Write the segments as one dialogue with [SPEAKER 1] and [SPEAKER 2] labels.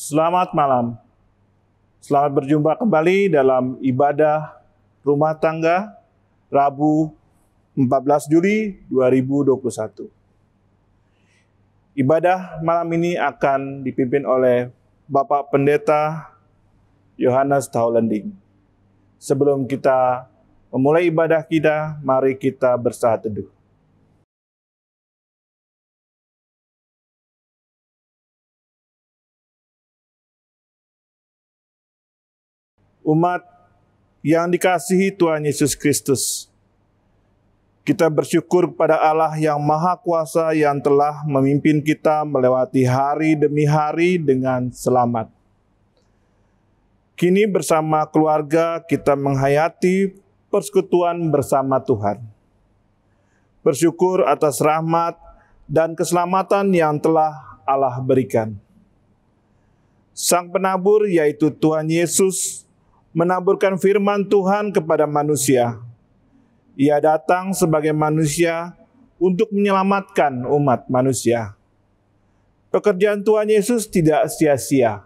[SPEAKER 1] Selamat malam. Selamat berjumpa kembali dalam ibadah rumah tangga Rabu 14 Juli 2021. Ibadah malam ini akan dipimpin oleh Bapak Pendeta Yohanes Taulending. Sebelum kita memulai ibadah kita, mari kita bersaat teduh. Umat yang dikasihi Tuhan Yesus Kristus, kita bersyukur kepada Allah yang Maha Kuasa yang telah memimpin kita melewati hari demi hari dengan selamat. Kini bersama keluarga kita menghayati persekutuan bersama Tuhan. Bersyukur atas rahmat dan keselamatan yang telah Allah berikan. Sang penabur yaitu Tuhan Yesus menaburkan firman Tuhan kepada manusia. Ia datang sebagai manusia untuk menyelamatkan umat manusia. Pekerjaan Tuhan Yesus tidak sia-sia.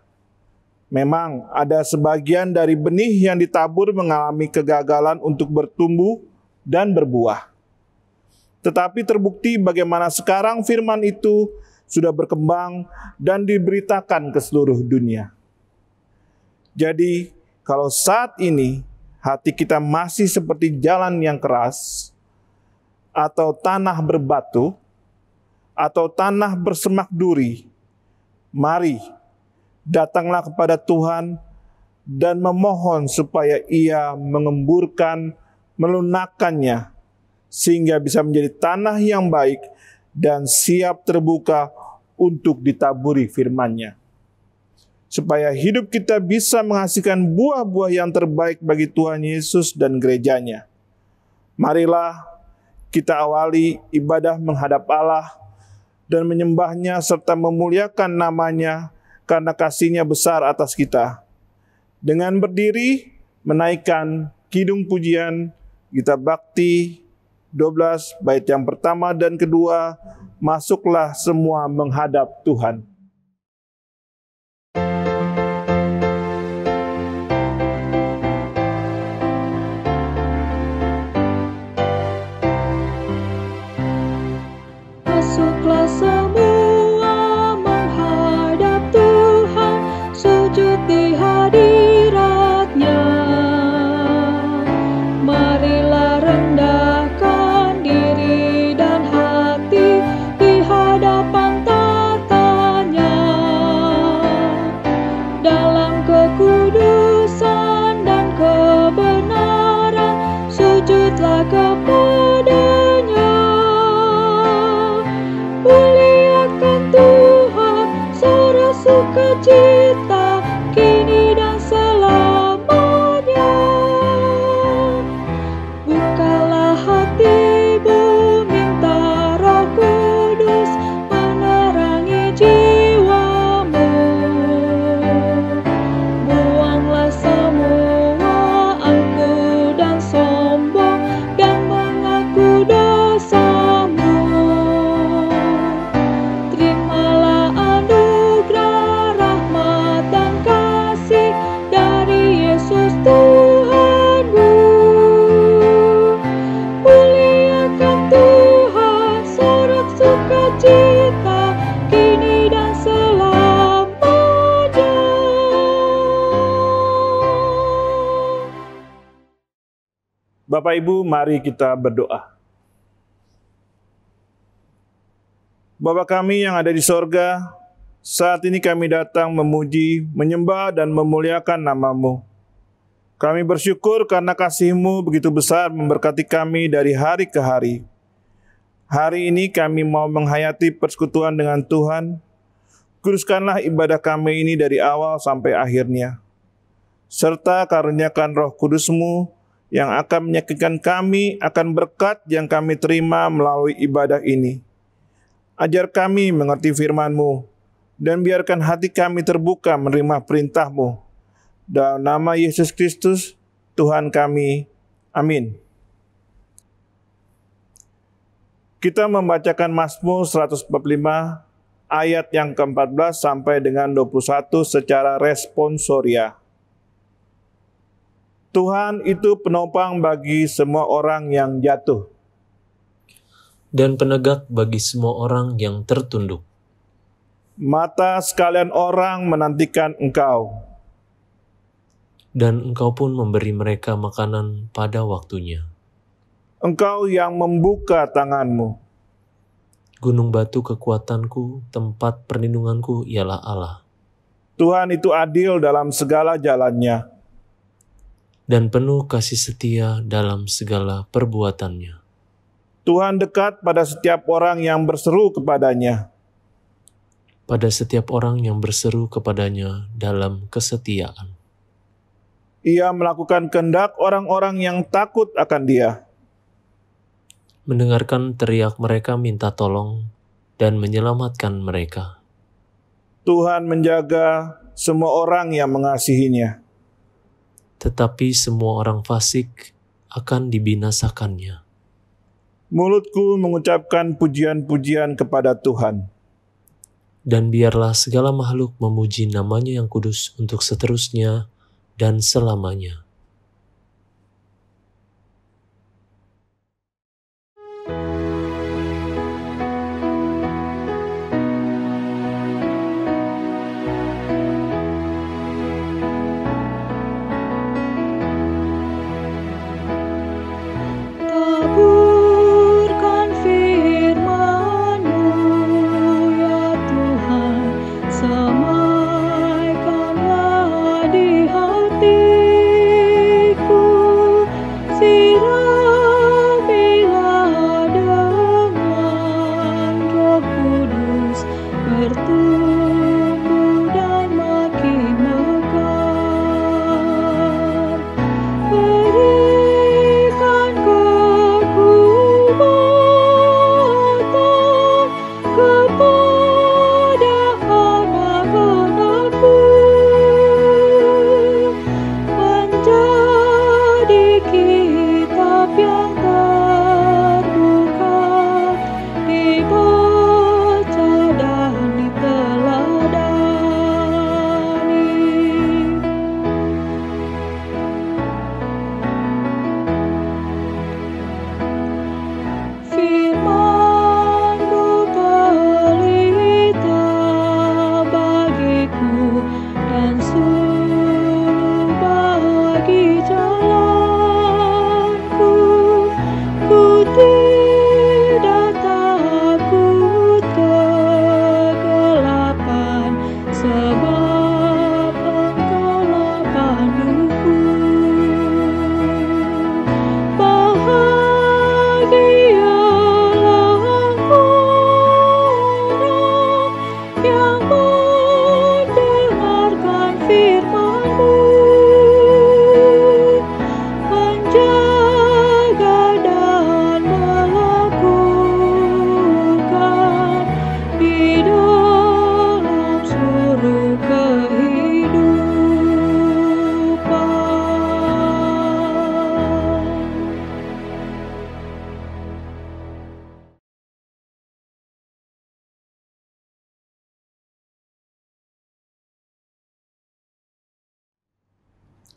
[SPEAKER 1] Memang ada sebagian dari benih yang ditabur mengalami kegagalan untuk bertumbuh dan berbuah. Tetapi terbukti bagaimana sekarang firman itu sudah berkembang dan diberitakan ke seluruh dunia. Jadi, kalau saat ini hati kita masih seperti jalan yang keras, atau tanah berbatu, atau tanah bersemak duri, mari datanglah kepada Tuhan dan memohon supaya Ia mengemburkan, melunakkannya, sehingga bisa menjadi tanah yang baik dan siap terbuka untuk ditaburi firman-Nya. Supaya hidup kita bisa menghasilkan buah-buah yang terbaik bagi Tuhan Yesus dan gereja-Nya. Marilah kita awali ibadah menghadap Allah dan menyembah-Nya serta memuliakan nama-Nya karena kasih-Nya besar atas kita. Dengan berdiri, menaikkan kidung pujian, kita bakti 12 bait yang pertama dan kedua, masuklah semua menghadap Tuhan.
[SPEAKER 2] Masuklah semua menghadap Tuhan, sujud di hadirat-Nya. Marilah rendahkan diri dan hati di hadapan tata-Nya. Dalam kekudusan dan kebenaran, sujudlah kepada-Nya. Muliakan Tuhan, sorak sukacita, kini dan selamanya. Bukalah hatimu, minta Roh Kudus menerangi jiwamu. Buanglah semua angku dan sombong dan mengaku dosamu. Terimalah anugerah, rahmat dan kasih dari Yesus Tuhanmu. Muliakan Tuhan, sorak sukacita, kini dan selamanya.
[SPEAKER 1] Bapak Ibu, mari kita berdoa. Bapa kami yang ada di sorga, saat ini kami datang memuji, menyembah, dan memuliakan nama-Mu. Kami bersyukur karena kasih-Mu begitu besar memberkati kami dari hari ke hari. Hari ini kami mau menghayati persekutuan dengan Tuhan. Kuduskanlah ibadah kami ini dari awal sampai akhirnya. Serta karuniakan Roh Kudus-Mu yang akan meyakinkan kami akan berkat yang kami terima melalui ibadah ini. Ajar kami mengerti firman-Mu, dan biarkan hati kami terbuka menerima perintah-Mu. Dalam nama Yesus Kristus, Tuhan kami. Amin. Kita membacakan Mazmur 145 ayat yang ke-14 sampai dengan 21 secara responsoria. Tuhan itu penopang bagi semua orang yang jatuh,
[SPEAKER 3] dan penegak bagi semua orang yang tertunduk.
[SPEAKER 1] Mata sekalian orang menantikan Engkau,
[SPEAKER 3] Dan Engkau pun memberi mereka makanan pada waktunya.
[SPEAKER 1] Engkau yang membuka tangan-Mu.
[SPEAKER 3] Gunung batu kekuatanku, tempat perlindunganku ialah Allah.
[SPEAKER 1] Tuhan itu adil dalam segala jalannya,
[SPEAKER 3] Dan penuh kasih setia dalam segala perbuatannya.
[SPEAKER 1] Tuhan dekat pada setiap orang yang berseru kepadanya.
[SPEAKER 3] Pada setiap orang yang berseru kepadanya dalam kesetiaan.
[SPEAKER 1] Ia melakukan kehendak orang-orang yang takut akan Dia.
[SPEAKER 3] Mendengarkan teriak mereka minta tolong dan menyelamatkan mereka.
[SPEAKER 1] Tuhan menjaga semua orang yang mengasihinya.
[SPEAKER 3] Tetapi semua orang fasik akan dibinasakannya.
[SPEAKER 1] Mulutku mengucapkan pujian-pujian kepada Tuhan.
[SPEAKER 3] Dan biarlah segala makhluk memuji namanya yang kudus untuk seterusnya dan selamanya.
[SPEAKER 2] Taburkan firman-Mu, ya Tuhan, semaikanlah di hatiku, siramilah dengan Roh Kudus, bertumbuh dan makin mekar. Berikan kekuatan kepada anak-anak-Mu, menjadi kitab yang terbuka, dibaca dan diteladani. Firman-Mu pelita bagiku dan suluh bagi jalanku. Ku tidak takut kegelapan, sebab Engkaulah panduku. Bahagialah orang yang mendengarkan firman-Mu, menjaga dan melakukan di dalam seluruh kehidupan.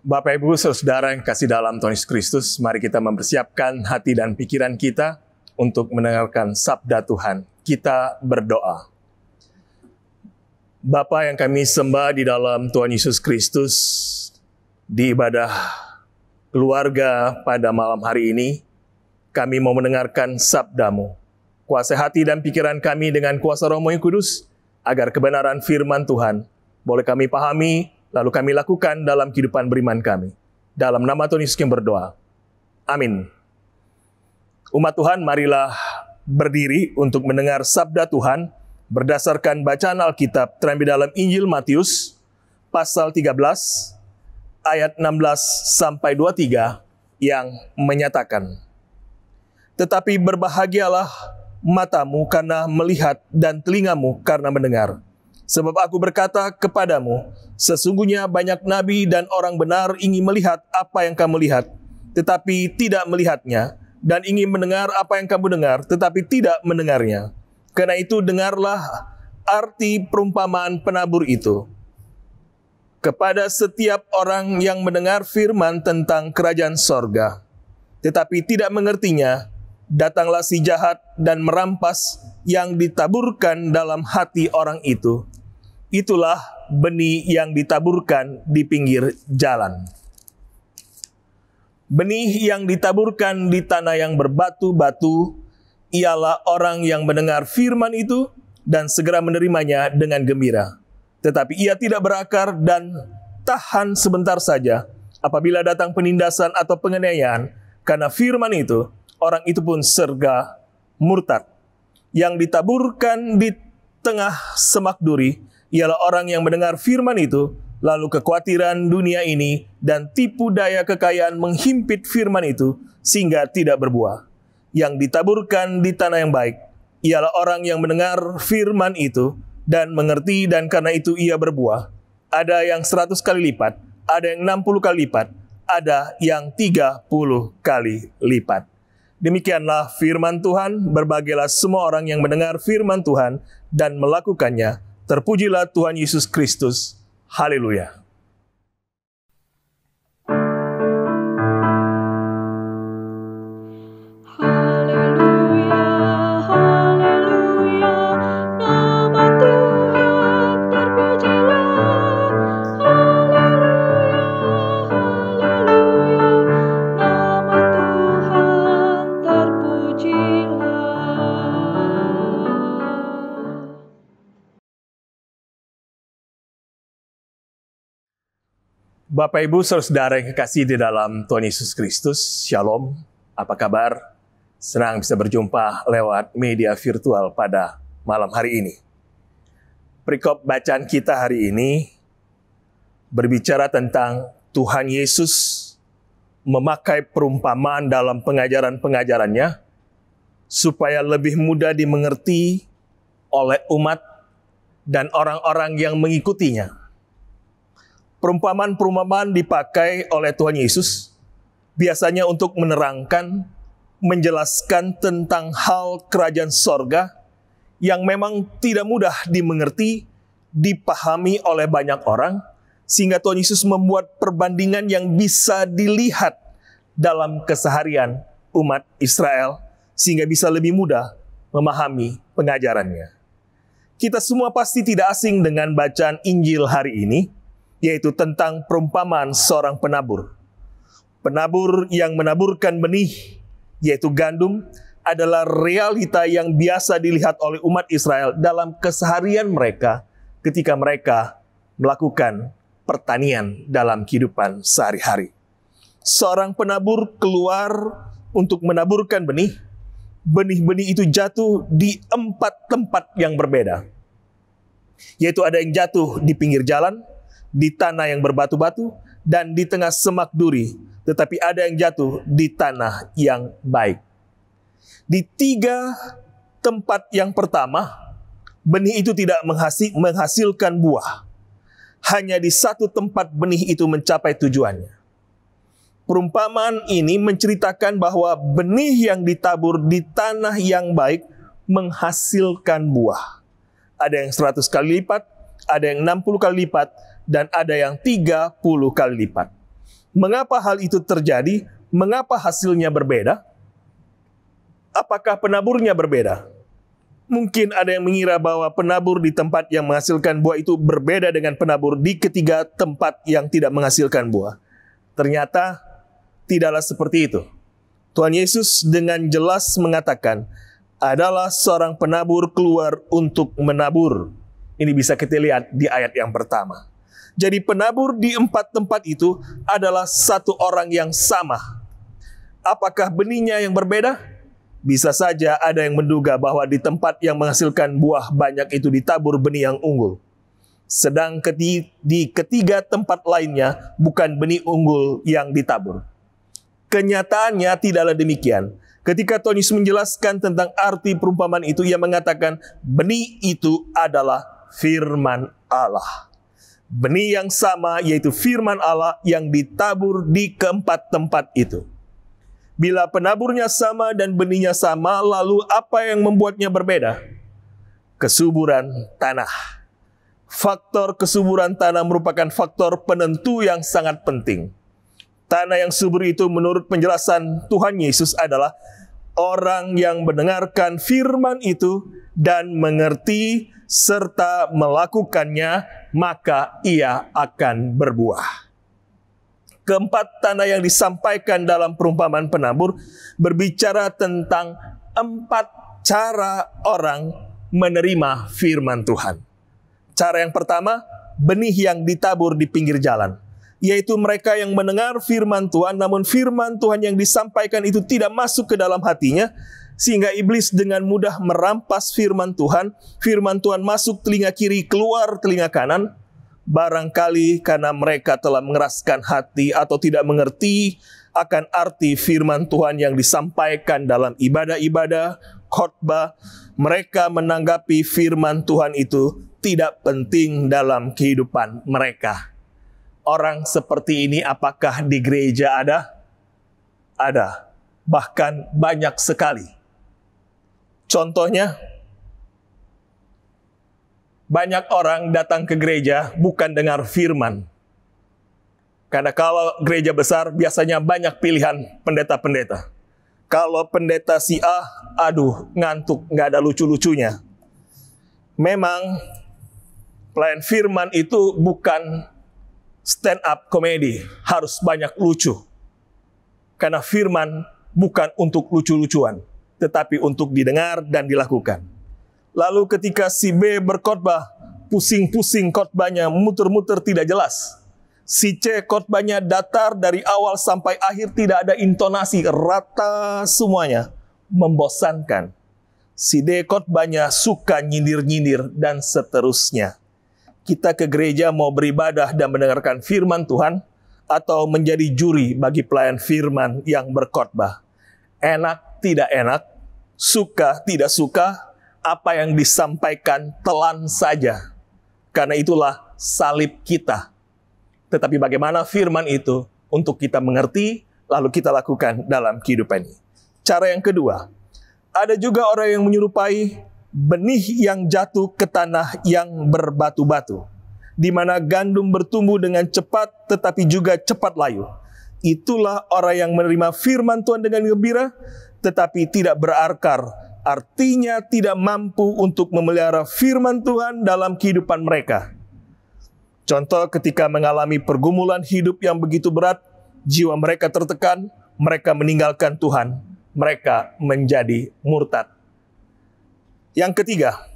[SPEAKER 4] Bapak Ibu Saudara yang kasih dalam Tuhan Yesus Kristus, mari kita mempersiapkan hati dan pikiran kita untuk mendengarkan sabda Tuhan. Kita berdoa. Bapa yang kami sembah di dalam Tuhan Yesus Kristus, di ibadah keluarga pada malam hari ini, kami mau mendengarkan sabda-Mu. Kuasai hati dan pikiran kami dengan kuasa Roh-Mu yang kudus, agar kebenaran firman Tuhan boleh kami pahami, lalu kami lakukan dalam kehidupan beriman kami. Dalam nama Tuhan Yesus yang berdoa. Amin. Umat Tuhan, marilah berdiri untuk mendengar sabda Tuhan berdasarkan bacaan Alkitab terambil dalam Injil Matius pasal 13 ayat 16 sampai 23 yang menyatakan, "Tetapi berbahagialah matamu karena melihat dan telingamu karena mendengar. Sebab aku berkata kepadamu, sesungguhnya banyak nabi dan orang benar ingin melihat apa yang kamu lihat, tetapi tidak melihatnya, dan ingin mendengar apa yang kamu dengar, tetapi tidak mendengarnya. Karena itu dengarlah arti perumpamaan penabur itu. Kepada setiap orang yang mendengar firman tentang kerajaan sorga, tetapi tidak mengertinya, datanglah si jahat dan merampas yang ditaburkan dalam hati orang itu. Itulah benih yang ditaburkan di pinggir jalan. Benih yang ditaburkan di tanah yang berbatu-batu ialah orang yang mendengar firman itu dan segera menerimanya dengan gembira. Tetapi ia tidak berakar dan tahan sebentar saja. Apabila datang penindasan atau penganiayaan karena firman itu, orang itu pun serga murtad. Yang ditaburkan di tengah semak duri ialah orang yang mendengar firman itu, lalu kekhawatiran dunia ini dan tipu daya kekayaan menghimpit firman itu sehingga tidak berbuah. Yang ditaburkan di tanah yang baik ialah orang yang mendengar firman itu dan mengerti, dan karena itu ia berbuah. Ada yang 100 kali lipat, ada yang 60 kali lipat, ada yang 30 kali lipat. Demikianlah firman Tuhan. Berbahagialah semua orang yang mendengar firman Tuhan dan melakukannya. Terpujilah Tuhan Yesus Kristus. Haleluya. Bapak Ibu Saudara yang kekasih di dalam Tuhan Yesus Kristus, Shalom, apa kabar? Senang bisa berjumpa lewat media virtual pada malam hari ini. Perikop bacaan kita hari ini berbicara tentang Tuhan Yesus memakai perumpamaan dalam pengajaran-pengajarannya supaya lebih mudah dimengerti oleh umat dan orang-orang yang mengikutinya. Perumpamaan-perumpamaan dipakai oleh Tuhan Yesus biasanya untuk menerangkan, menjelaskan tentang hal kerajaan sorga yang memang tidak mudah dimengerti, dipahami oleh banyak orang, sehingga Tuhan Yesus membuat perbandingan yang bisa dilihat dalam keseharian umat Israel, sehingga bisa lebih mudah memahami pengajarannya. Kita semua pasti tidak asing dengan bacaan Injil hari ini, yaitu tentang perumpamaan seorang penabur. Penabur yang menaburkan benih, yaitu gandum, adalah realita yang biasa dilihat oleh umat Israel dalam keseharian mereka ketika mereka melakukan pertanian dalam kehidupan sehari-hari. Seorang penabur keluar untuk menaburkan benih. Benih-benih itu jatuh di 4 tempat yang berbeda. Yaitu ada yang jatuh di pinggir jalan, di tanah yang berbatu-batu, dan di tengah semak duri. Tetapi ada yang jatuh di tanah yang baik. Di 3 tempat yang pertama, benih itu tidak menghasilkan buah. Hanya di 1 tempat benih itu mencapai tujuannya. Perumpamaan ini menceritakan bahwa benih yang ditabur di tanah yang baik menghasilkan buah. Ada yang 100 kali lipat, ada yang 60 kali lipat, dan ada yang 30 kali lipat. Mengapa hal itu terjadi? Mengapa hasilnya berbeda? Apakah penaburnya berbeda? Mungkin ada yang mengira bahwa penabur di tempat yang menghasilkan buah itu berbeda dengan penabur di ketiga tempat yang tidak menghasilkan buah. Ternyata tidaklah seperti itu. Tuhan Yesus dengan jelas mengatakan, adalah seorang penabur keluar untuk menabur. Ini bisa kita lihat di ayat yang pertama. Jadi penabur di 4 tempat itu adalah satu orang yang sama. Apakah benihnya yang berbeda? Bisa saja ada yang menduga bahwa di tempat yang menghasilkan buah banyak itu ditabur benih yang unggul. Sedang di ketiga tempat lainnya bukan benih unggul yang ditabur. Kenyataannya tidaklah demikian. Ketika Tuhan Yesus menjelaskan tentang arti perumpamaan itu, ia mengatakan benih itu adalah firman Allah. Benih yang sama, yaitu firman Allah yang ditabur di keempat tempat itu. Bila penaburnya sama dan benihnya sama, lalu apa yang membuatnya berbeda? kesuburan tanah. Faktor kesuburan tanah merupakan faktor penentu yang sangat penting. Tanah yang subur itu menurut penjelasan Tuhan Yesus adalah orang yang mendengarkan firman itu dan mengerti serta melakukannya, maka ia akan berbuah. Keempat, tanah yang disampaikan dalam perumpamaan penabur berbicara tentang 4 cara orang menerima firman Tuhan. Cara yang pertama, benih yang ditabur di pinggir jalan, yaitu mereka yang mendengar firman Tuhan, namun firman Tuhan yang disampaikan itu tidak masuk ke dalam hatinya, sehingga iblis dengan mudah merampas firman Tuhan. Firman Tuhan masuk telinga kiri, keluar telinga kanan. Barangkali karena mereka telah mengeraskan hati atau tidak mengerti akan arti firman Tuhan yang disampaikan dalam ibadah-ibadah, khotbah, mereka menanggapi firman Tuhan itu tidak penting dalam kehidupan mereka. Orang seperti ini apakah di gereja ada? Ada. Bahkan banyak sekali. Contohnya, banyak orang datang ke gereja bukan dengar firman. Karena kalau gereja besar biasanya banyak pilihan pendeta-pendeta. Kalau pendeta si A, aduh ngantuk, nggak ada lucu-lucunya. Memang pelayan firman itu bukan stand up comedy, harus banyak lucu. Karena firman bukan untuk lucu-lucuan, tetapi untuk didengar dan dilakukan. Lalu ketika si B berkhotbah, pusing-pusing khotbahnya, muter-muter tidak jelas. Si C khotbahnya datar dari awal sampai akhir, tidak ada intonasi, rata semuanya, membosankan. Si D khotbahnya suka nyindir-nyindir dan seterusnya. Kita ke gereja mau beribadah dan mendengarkan firman Tuhan, atau menjadi juri bagi pelayan firman yang berkhotbah. Enak tidak enak, suka tidak suka, apa yang disampaikan telan saja. Karena itulah salib kita. Tetapi bagaimana firman itu untuk kita mengerti, lalu kita lakukan dalam kehidupan ini. Cara yang kedua, ada juga orang yang menyerupai benih yang jatuh ke tanah yang berbatu-batu, di mana gandum bertumbuh dengan cepat tetapi juga cepat layu. Itulah orang yang menerima firman Tuhan dengan gembira, tetapi tidak berakar. Artinya tidak mampu untuk memelihara firman Tuhan dalam kehidupan mereka. Contoh, ketika mengalami pergumulan hidup yang begitu berat, jiwa mereka tertekan, mereka meninggalkan Tuhan, mereka menjadi murtad. Yang ketiga,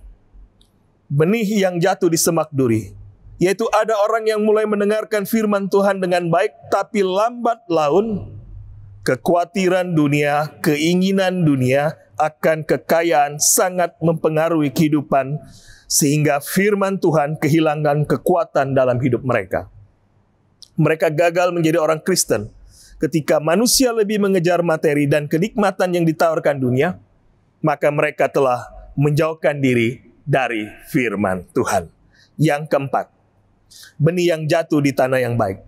[SPEAKER 4] benih yang jatuh di semak duri, yaitu ada orang yang mulai mendengarkan firman Tuhan dengan baik, tapi lambat laun kekhawatiran dunia, keinginan dunia akan kekayaan sangat mempengaruhi kehidupan, sehingga firman Tuhan kehilangan kekuatan dalam hidup mereka. Mereka gagal menjadi orang Kristen ketika manusia lebih mengejar materi dan kenikmatan yang ditawarkan dunia, maka mereka telah menjauhkan diri dari firman Tuhan. Yang keempat, benih yang jatuh di tanah yang baik,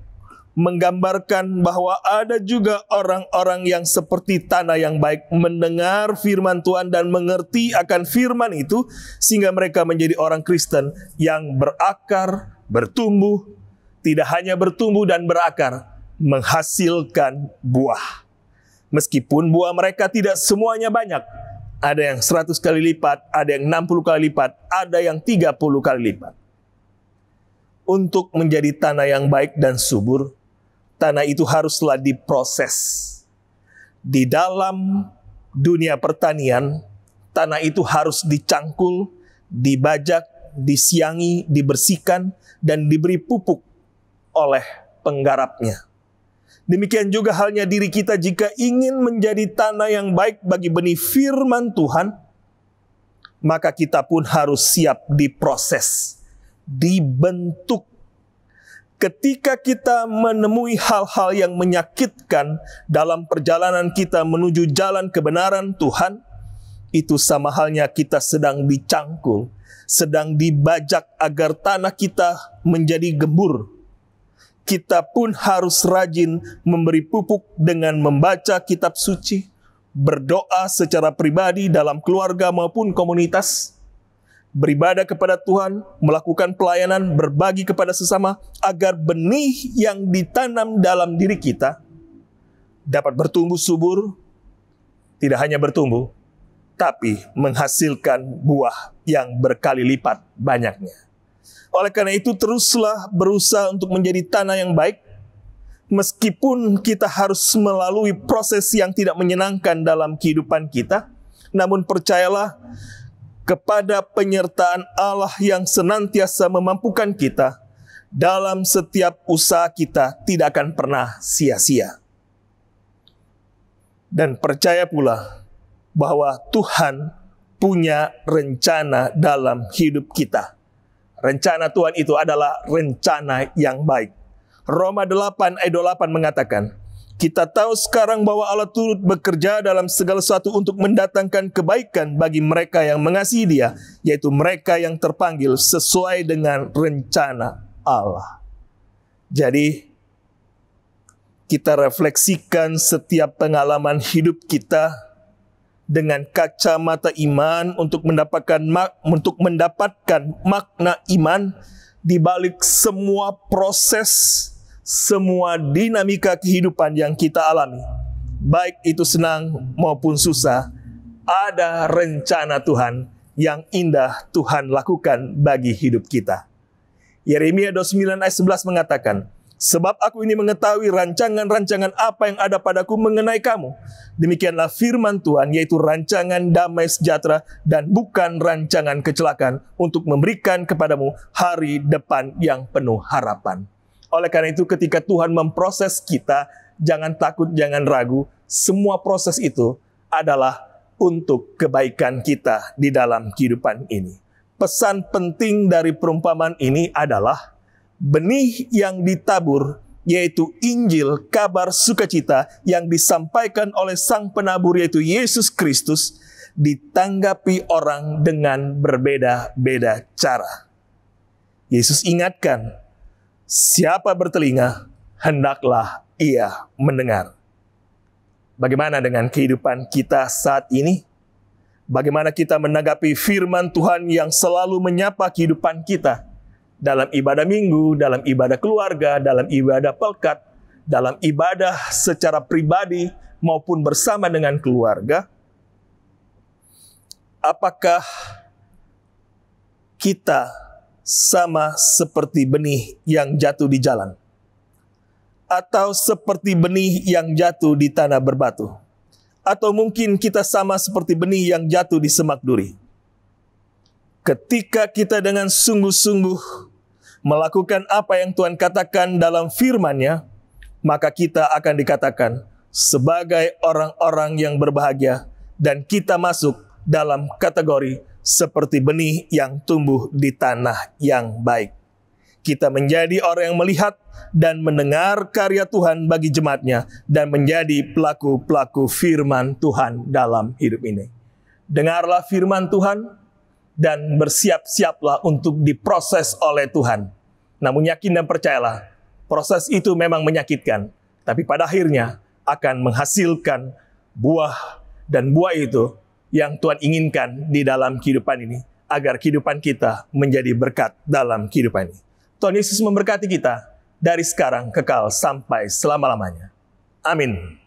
[SPEAKER 4] menggambarkan bahwa ada juga orang-orang yang seperti tanah yang baik, mendengar firman Tuhan dan mengerti akan firman itu, sehingga mereka menjadi orang Kristen yang berakar, bertumbuh, tidak hanya bertumbuh dan berakar, menghasilkan buah. Meskipun buah mereka tidak semuanya banyak, ada yang 100 kali lipat, ada yang 60 kali lipat, ada yang 30 kali lipat. Untuk menjadi tanah yang baik dan subur, tanah itu haruslah diproses. Di dalam dunia pertanian, tanah itu harus dicangkul, dibajak, disiangi, dibersihkan, dan diberi pupuk oleh penggarapnya. Demikian juga halnya diri kita jika ingin menjadi tanah yang baik bagi benih firman Tuhan, maka kita pun harus siap diproses, dibentuk. Ketika kita menemui hal-hal yang menyakitkan dalam perjalanan kita menuju jalan kebenaran Tuhan, itu sama halnya kita sedang dicangkul, sedang dibajak agar tanah kita menjadi gembur. Kita pun harus rajin memberi pupuk dengan membaca kitab suci, berdoa secara pribadi dalam keluarga maupun komunitas, beribadah kepada Tuhan, melakukan pelayanan, berbagi kepada sesama, agar benih yang ditanam dalam diri kita dapat bertumbuh subur, tidak hanya bertumbuh, tapi menghasilkan buah yang berkali lipat banyaknya. Oleh karena itu, teruslah berusaha untuk menjadi tanah yang baik, meskipun kita harus melalui proses yang tidak menyenangkan dalam kehidupan kita, namun percayalah kepada penyertaan Allah yang senantiasa memampukan kita dalam setiap usaha kita tidak akan pernah sia-sia. Dan percaya pula bahwa Tuhan punya rencana dalam hidup kita. Rencana Tuhan itu adalah rencana yang baik. Roma 8 ayat 28 mengatakan, kita tahu sekarang bahwa Allah turut bekerja dalam segala sesuatu untuk mendatangkan kebaikan bagi mereka yang mengasihi Dia, yaitu mereka yang terpanggil sesuai dengan rencana Allah. Jadi, kita refleksikan setiap pengalaman hidup kita dengan kacamata iman untuk mendapatkan makna iman di balik semua proses, semua dinamika kehidupan yang kita alami. Baik itu senang maupun susah, ada rencana Tuhan yang indah Tuhan lakukan bagi hidup kita. Yeremia 29 ayat 11 mengatakan, sebab aku ini mengetahui rancangan-rancangan apa yang ada padaku mengenai kamu. Demikianlah firman Tuhan, yaitu rancangan damai sejahtera dan bukan rancangan kecelakaan, untuk memberikan kepadamu hari depan yang penuh harapan. Oleh karena itu, ketika Tuhan memproses kita, jangan takut, jangan ragu. Semua proses itu adalah untuk kebaikan kita di dalam kehidupan ini. Pesan penting dari perumpamaan ini adalah benih yang ditabur, yaitu Injil, kabar sukacita yang disampaikan oleh Sang Penabur, yaitu Yesus Kristus, ditanggapi orang dengan berbeda-beda cara. Yesus ingatkan, siapa bertelinga, hendaklah ia mendengar. Bagaimana dengan kehidupan kita saat ini? Bagaimana kita menanggapi firman Tuhan yang selalu menyapa kehidupan kita? Dalam ibadah minggu, dalam ibadah keluarga, dalam ibadah pelkat, dalam ibadah secara pribadi maupun bersama dengan keluarga. Apakah kita sama seperti benih yang jatuh di jalan? Atau seperti benih yang jatuh di tanah berbatu? Atau mungkin kita sama seperti benih yang jatuh di semak duri? Ketika kita dengan sungguh-sungguh melakukan apa yang Tuhan katakan dalam firman-Nya, maka kita akan dikatakan sebagai orang-orang yang berbahagia, dan kita masuk dalam kategori seperti benih yang tumbuh di tanah yang baik. Kita menjadi orang yang melihat dan mendengar karya Tuhan bagi jemaat-Nya, dan menjadi pelaku-pelaku firman Tuhan dalam hidup ini. Dengarlah firman Tuhan, dan bersiap-siaplah untuk diproses oleh Tuhan. Namun yakin dan percayalah, proses itu memang menyakitkan, tapi pada akhirnya akan menghasilkan buah, dan buah itu yang Tuhan inginkan di dalam kehidupan ini, agar kehidupan kita menjadi berkat dalam kehidupan ini. Tuhan Yesus memberkati kita dari sekarang kekal sampai selama-lamanya. Amin.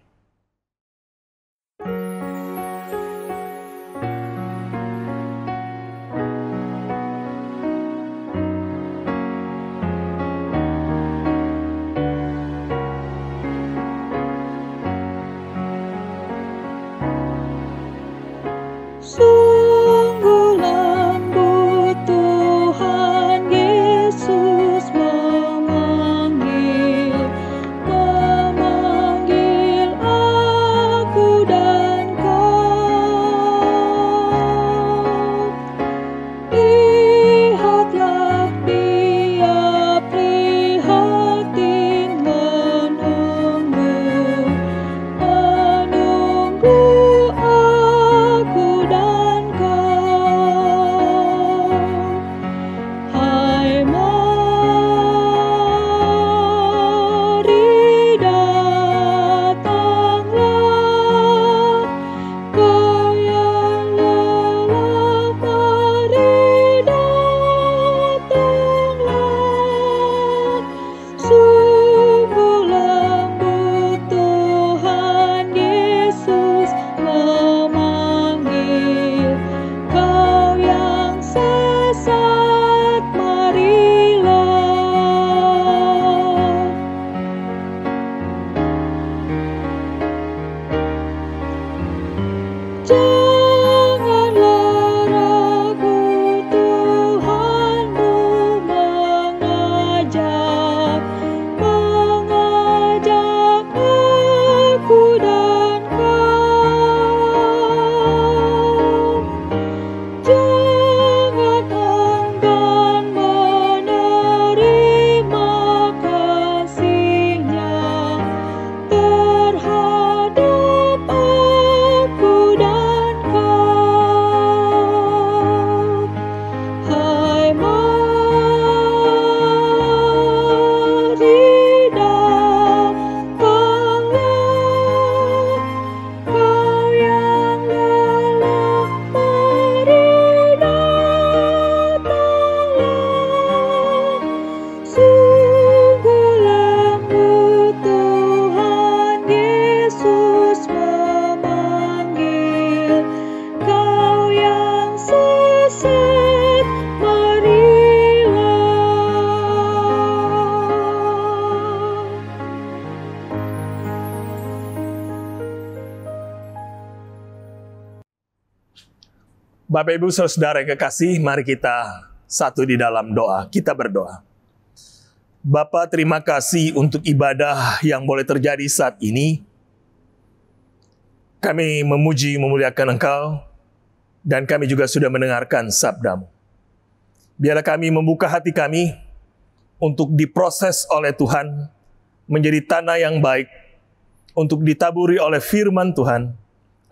[SPEAKER 2] Sungguh lembut Tuhan Yesus memanggil Janganlah ragu, Tuhanmu mengajak aku dan kau. Jangan enggan menerima kasih-Nya terhadap aku dan kau. Hai, mari datanglah, kau yang lelah, mari datanglah. Sungguh lembut Tuhan Yesus memanggil, kau yang sesat, marilah.
[SPEAKER 4] Bapak Ibu Saudara yang kekasih, mari kita satu di dalam doa. Kita berdoa. Bapa, terima kasih untuk ibadah yang boleh terjadi saat ini. Kami memuji, memuliakan Engkau, dan kami juga sudah mendengarkan sabda-Mu. Biarlah kami membuka hati kami untuk diproses oleh Tuhan menjadi tanah yang baik, untuk ditaburi oleh firman Tuhan,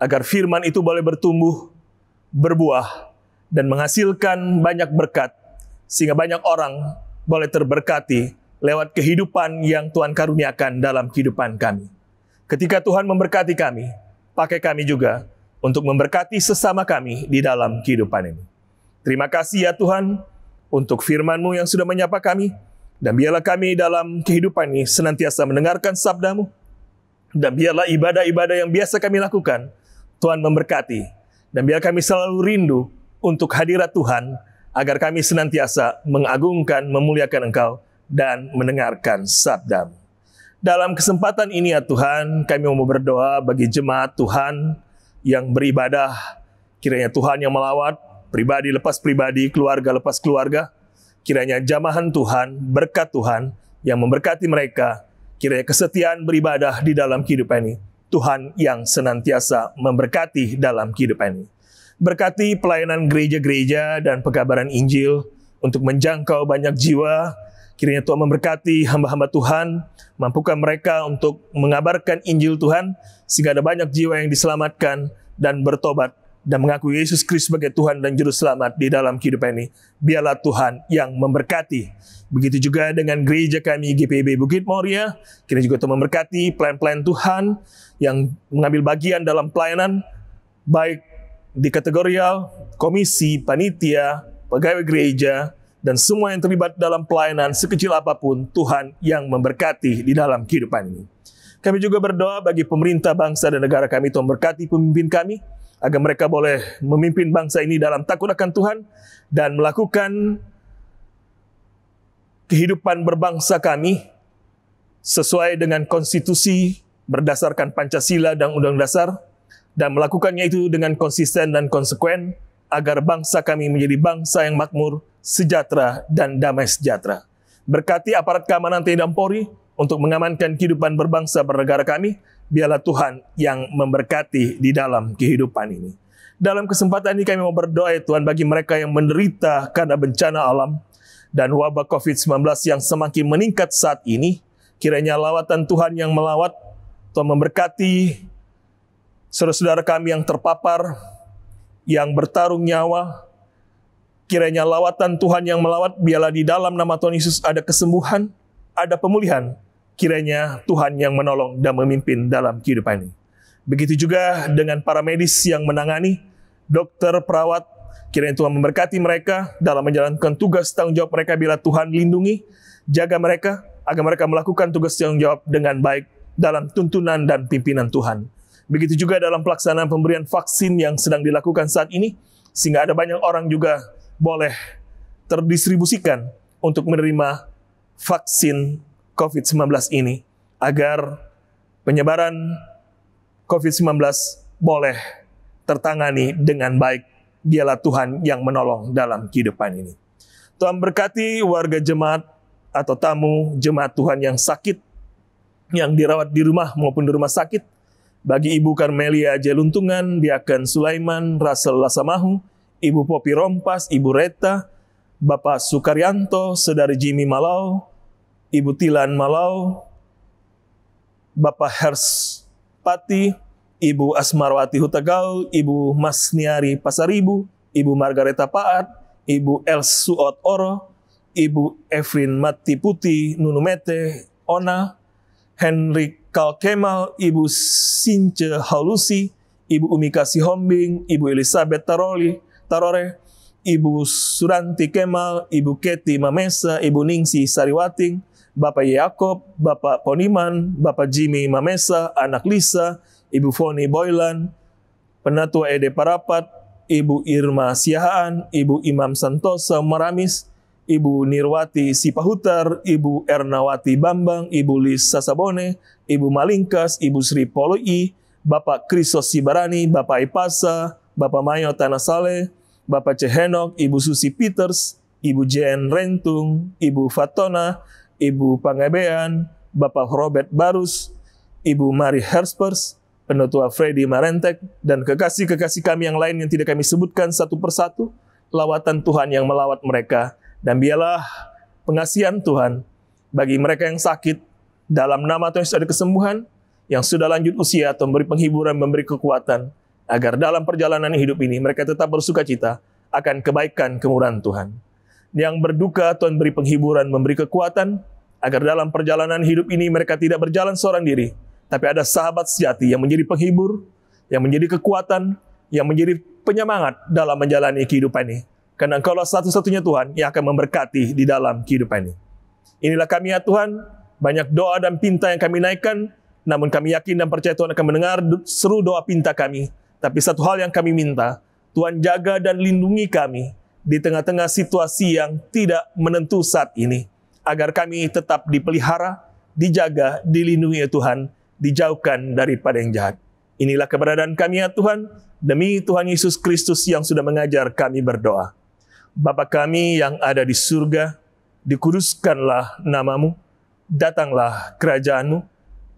[SPEAKER 4] agar firman itu boleh bertumbuh, berbuah, dan menghasilkan banyak berkat, sehingga banyak orang boleh terberkati lewat kehidupan yang Tuhan karuniakan dalam kehidupan kami. Ketika Tuhan memberkati kami, pakai kami juga untuk memberkati sesama kami di dalam kehidupan ini. Terima kasih ya Tuhan untuk firman-Mu yang sudah menyapa kami, dan biarlah kami dalam kehidupan ini senantiasa mendengarkan sabda-Mu, dan biarlah ibadah-ibadah yang biasa kami lakukan, Tuhan memberkati. Dan biar kami selalu rindu untuk hadirat Tuhan, agar kami senantiasa mengagungkan, memuliakan Engkau, dan mendengarkan sabda-Mu. Dalam kesempatan ini ya Tuhan, kami mau berdoa bagi jemaat Tuhan yang beribadah. Kiranya Tuhan yang melawat, pribadi lepas pribadi, keluarga lepas keluarga. Kiranya jamahan Tuhan, berkat Tuhan yang memberkati mereka. Kiranya kesetiaan beribadah di dalam kehidupan ini, Tuhan yang senantiasa memberkati dalam kehidupan ini. Berkati pelayanan gereja-gereja dan pekabaran Injil untuk menjangkau banyak jiwa. Kiranya Tuhan memberkati hamba-hamba Tuhan, mampukan mereka untuk mengabarkan Injil Tuhan, sehingga ada banyak jiwa yang diselamatkan dan bertobat dan mengakui Yesus Kristus sebagai Tuhan dan Juru Selamat di dalam kehidupan ini. Biarlah Tuhan yang memberkati. Begitu juga dengan gereja kami GPIB Bukit Moria, kiranya juga Tuhan memberkati pelayan-pelayan Tuhan yang mengambil bagian dalam pelayanan, baik di kategorial, komisi, panitia, pegawai gereja, dan semua yang terlibat dalam pelayanan sekecil apapun, Tuhan yang memberkati di dalam kehidupan ini. Kami juga berdoa bagi pemerintah bangsa dan negara kami, Tuhan berkati pemimpin kami, agar mereka boleh memimpin bangsa ini dalam takut akan Tuhan, dan melakukan kehidupan berbangsa kami sesuai dengan konstitusi berdasarkan Pancasila dan Undang-Undang Dasar, dan melakukannya itu dengan konsisten dan konsekuen, agar bangsa kami menjadi bangsa yang makmur, sejahtera, dan damai sejahtera. Berkati aparat keamanan TNI dan Polri untuk mengamankan kehidupan berbangsa bernegara kami. Biarlah Tuhan yang memberkati di dalam kehidupan ini. Dalam kesempatan ini kami mau berdoa ya Tuhan bagi mereka yang menderita karena bencana alam dan wabah COVID-19 yang semakin meningkat saat ini. Kiranya lawatan Tuhan yang melawat, Tuhan memberkati saudara-saudara kami yang terpapar, yang bertarung nyawa. Kiranya lawatan Tuhan yang melawat, biarlah di dalam nama Tuhan Yesus ada kesembuhan, ada pemulihan. Kiranya Tuhan yang menolong dan memimpin dalam kehidupan ini. Begitu juga dengan para medis yang menangani, dokter, perawat. Kiranya Tuhan memberkati mereka dalam menjalankan tugas tanggung jawab mereka. Bila Tuhan lindungi, jaga mereka, agar mereka melakukan tugas tanggung jawab dengan baik dalam tuntunan dan pimpinan Tuhan. Begitu juga dalam pelaksanaan pemberian vaksin yang sedang dilakukan saat ini, sehingga ada banyak orang juga boleh terdistribusikan untuk menerima vaksin COVID-19 ini, agar penyebaran COVID-19 boleh tertangani dengan baik. Dialah Tuhan yang menolong dalam kehidupan ini. Tuhan berkati warga jemaat atau tamu jemaat Tuhan yang sakit, yang dirawat di rumah maupun di rumah sakit. Bagi Ibu Karmelia Jeluntungan, Diaken Sulaiman, Rasel Lasamahu, Ibu Popi Rompas, Ibu Reta, Bapak Sukaryanto, Saudari Jimmy Malau, Ibu Tilan Malau, Bapak Hers Pati, Ibu Asmarwati Hutagaul, Ibu Masniari Pasaribu, Ibu Margareta Paat, Ibu Elsuot Oro, Ibu Efrin Mati Putih Nunumete Ona, Henry Kal Kemal, Ibu Since Haulusi, Ibu Umika Sihombing, Ibu Elizabeth Tarore, Ibu Suranti Kemal, Ibu Keti Mamesa, Ibu Ningsi Sariwating, Bapak Yakob, Bapak Poniman, Bapak Jimmy Mamesa, anak Lisa, Ibu Foni Boylan, Penatua Ede Parapat, Ibu Irma Siahaan, Ibu Imam Santosa Maramis, Ibu Nirwati Sipahutar, Ibu Ernawati Bambang, Ibu Lis Sasabone, Ibu Malingkas, Ibu Sri Poloi, Bapak Krisos Sibarani, Bapak Ipasa, Bapak Mayo Tanasale, Bapak Cehenok, Ibu Susi Peters, Ibu Jen Rentung, Ibu Fatona, Ibu Pangabean, Bapak Robert Barus, Ibu Mari Herspers, Penatua Freddy Marentek, dan kekasih-kekasih kami yang lain yang tidak kami sebutkan satu persatu, lawatan Tuhan yang melawat mereka. Dan biarlah pengasihan Tuhan bagi mereka yang sakit, dalam nama Tuhan Yesus ada kesembuhan, yang sudah lanjut usia atau memberi penghiburan, memberi kekuatan, agar dalam perjalanan hidup ini mereka tetap bersuka cita akan kebaikan kemurahan Tuhan. Yang berduka, Tuhan beri penghiburan, memberi kekuatan, agar dalam perjalanan hidup ini mereka tidak berjalan seorang diri, tapi ada sahabat sejati yang menjadi penghibur, yang menjadi kekuatan, yang menjadi penyemangat dalam menjalani kehidupan ini. Karena Engkaulah satu-satunya Tuhan yang akan memberkati di dalam kehidupan ini. Inilah kami ya Tuhan, banyak doa dan pinta yang kami naikkan, namun kami yakin dan percaya Tuhan akan mendengar seru doa pinta kami. Tapi satu hal yang kami minta, Tuhan jaga dan lindungi kami di tengah-tengah situasi yang tidak menentu saat ini. Agar kami tetap dipelihara, dijaga, dilindungi ya Tuhan, dijauhkan daripada yang jahat. Inilah keberadaan kami ya Tuhan, demi Tuhan Yesus Kristus yang sudah mengajar kami berdoa. Bapa kami yang ada di surga, dikuduskanlah namamu, datanglah kerajaanmu,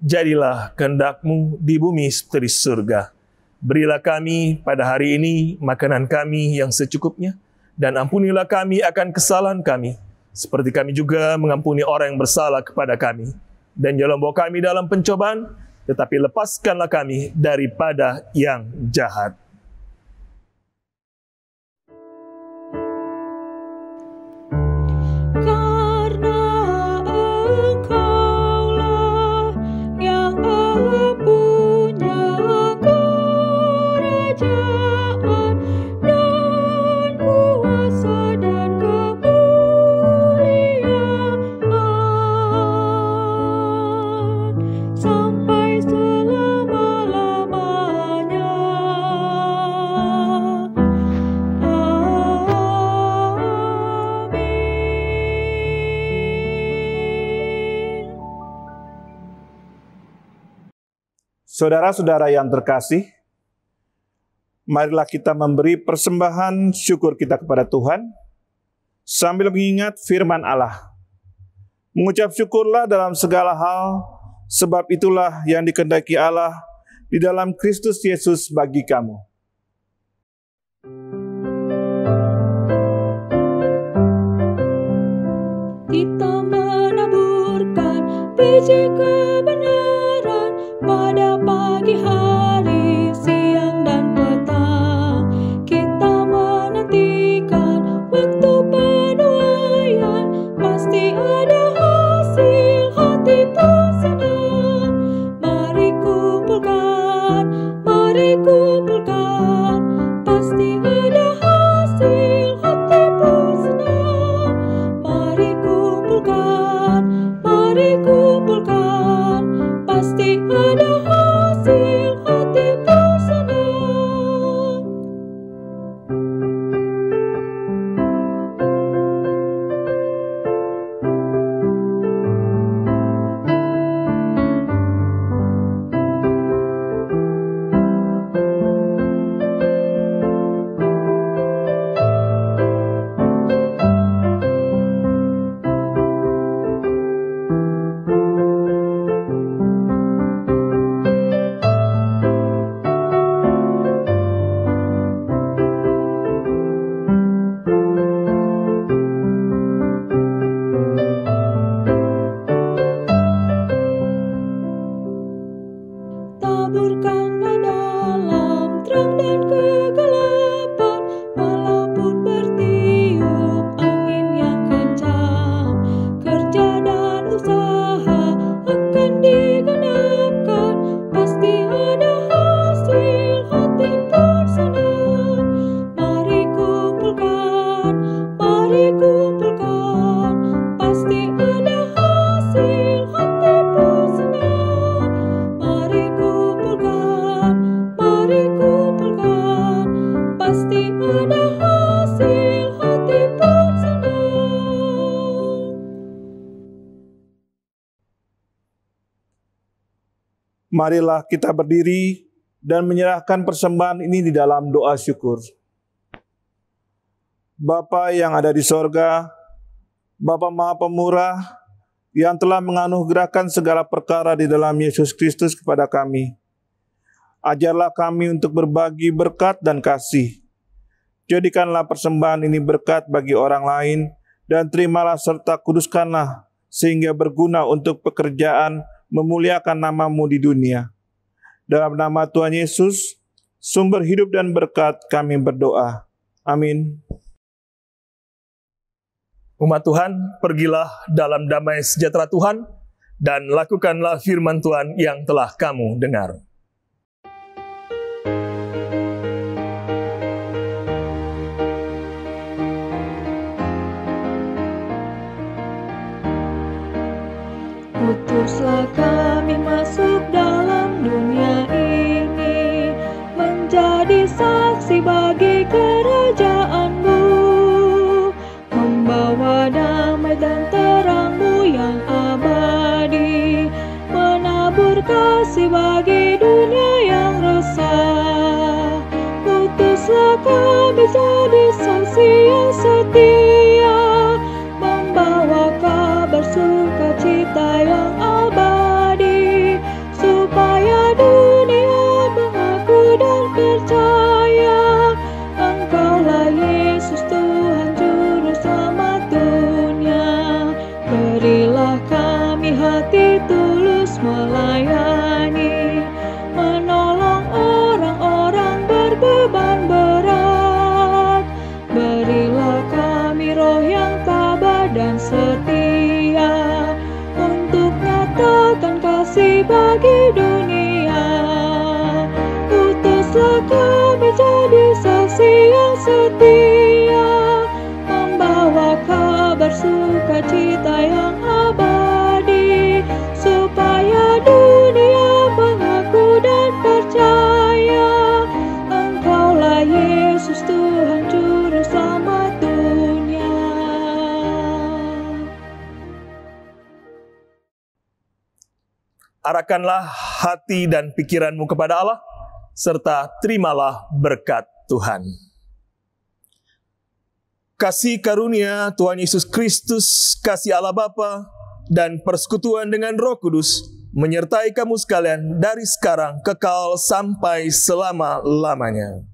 [SPEAKER 4] jadilah kehendak-Mu di bumi seperti di surga. Berilah kami pada hari ini makanan kami yang secukupnya, dan ampunilah kami akan kesalahan kami, seperti kami juga mengampuni orang yang bersalah kepada kami. Dan jangan bawa kami dalam pencobaan, tetapi lepaskanlah kami daripada yang jahat.
[SPEAKER 2] Karena Engkaulah yang punya kerajaan dan kuasa dan kemuliaan sampai selama-lamanya. Amin.
[SPEAKER 1] Saudara-saudara yang terkasih, marilah kita memberi persembahan syukur kita kepada Tuhan sambil mengingat firman Allah. Mengucap syukurlah dalam segala hal, sebab itulah yang dikehendaki Allah di dalam Kristus Yesus bagi kamu.
[SPEAKER 2] Kita menaburkan biji kebenaran pada pagi hari, siang dan petang. Kita menantikan waktu penuaian, pasti ada hasil, hati pun senang. Mari kumpulkan, pasti ada hasil, hati pun senang. Mari kumpulkan, pasti ada hasil, hati pun senang. terang dan kegelapan, walaupun bertiup angin yang kencang, kerja dan usaha akan digenapkan, pasti ada hasil, hati pun senang. Mari kumpulkan, pasti ada hasil, hati pun senang. Mari kumpulkan, pasti ada hasil, hati pun senang.
[SPEAKER 1] Marilah kita berdiri dan menyerahkan persembahan ini di dalam doa syukur. Bapa yang ada di sorga, Bapa Maha Pemurah, yang telah menganugerahkan segala perkara di dalam Yesus Kristus kepada kami. Ajarlah kami untuk berbagi berkat dan kasih. Jadikanlah persembahan ini berkat bagi orang lain, dan terimalah serta kuduskanlah, sehingga berguna untuk pekerjaan memuliakan nama-Mu di dunia. Dalam nama Tuhan Yesus, sumber hidup dan berkat, kami berdoa. Amin.
[SPEAKER 4] Umat Tuhan, pergilah dalam damai sejahtera Tuhan, dan lakukanlah firman Tuhan yang telah kamu dengar.
[SPEAKER 2] Utuslah kami masuk dalam dunia ini, menjadi saksi bagi kerajaan-Mu, membawa damai dan terang-Mu yang abadi, menabur kasih bagi dunia yang resah. Utuslah kami jadi saksi yang setia, membawa kabar sukacita yang abadi, supaya dunia mengaku dan percaya Engkaulah Yesus Tuhan Juru Selamat dunia. Berilah kami hati tulus melayani, menolong orang-orang berbeban berat. Berilah kami roh yang tabah dan setia, untuk nyatakan kasih bagi dunia. Utuslah kami jadi saksi yang setia, membawa kabar sukacita yang abadi, supaya dunia mengaku dan percaya Engkaulah Yesus Tuhan Juru Selamat dunia.
[SPEAKER 4] Arahkanlah hati dan pikiranmu kepada Allah, serta terimalah berkat Tuhan. Kasih karunia Tuhan Yesus Kristus, kasih Allah Bapa, dan persekutuan dengan Roh Kudus menyertai kamu sekalian dari sekarang kekal sampai selama-lamanya.